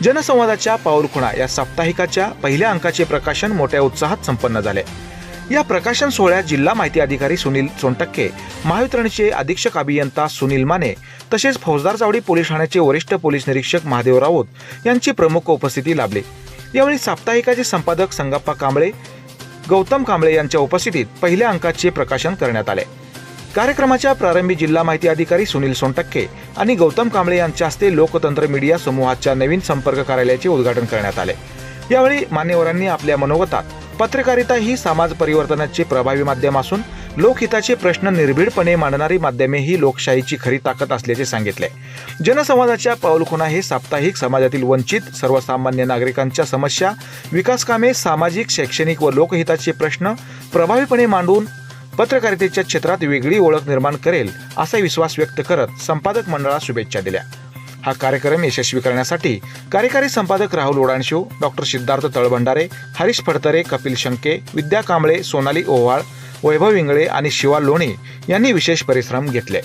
जनसंवादाच्या पाऊलखुणा या साप्ताहिकाच्या पहिल्या अंकाचे प्रकाशन मोठ्या उत्साहात संपन्न झाले। या प्रकाशन सोहळ्यात जिल्हा माहिती अधिकारी सुनील सोनटक्के, महावितरणचे अधीक्षक अभियंता सुनील माने तसेच फौजदार चावडी पोलीस ठाण्याचे वरिष्ठ पोलीस निरीक्षक महादेव राऊत यांची प्रमुख उपस्थिती लाभली। यावेळी साप्ताहिकाचे संपादक संगप्पा कांबळे, गौतम कांबळे यांच्या उपस्थितीत पहिल्या अंकाचे प्रकाशन करण्यात आले। कार्यक्रमाच्या प्रारंभी जिल्हा माहिती अधिकारी सुनील सोनटक्के आणि गौतम कांबळे यांच्या हस्ते लोकतंत्र मीडिया समूहाच्या नवीन संपर्क कार्यालयाचे उद्घाटन करण्यात आले। यावेळी मान्यवरांनी आपल्या मनोगतात पत्रकारिता ही समाज परिवर्तनाचे प्रभावी माध्यम असून लोकहिताचे प्रश्न निर्भीडपणे मांडणारी माध्यमे ही लोकशाहीची खरी ताकद असल्याचे सांगितले। जनसंवादाच्या पाऊलखुणा हे साप्ताहिक समाजातील वंचित सर्वसामान्य नागरिकांच्या समस्या, विकासकामे, सामाजिक, शैक्षणिक व लोकहिताचे प्रश्न प्रभावीपणे मांडून पत्रकारितेच्या क्षेत्रात वेगळी ओळख निर्माण करेल असा विश्वास व्यक्त करत संपादक मंडळास शुभेच्छा दिल्या। हा कार्यक्रम यशस्वी करण्यासाठी कार्यकारी संपादक राहुल ओडाणशिव, डॉक्टर सिद्धार्थ तळभंडारे, हरीश फडतरे, कपिल शंके, विद्या कांबळे, सोनाली ओव्हाळ, वैभव इंगळे आणि शिवा लोणी यांनी विशेष परिश्रम घेतले।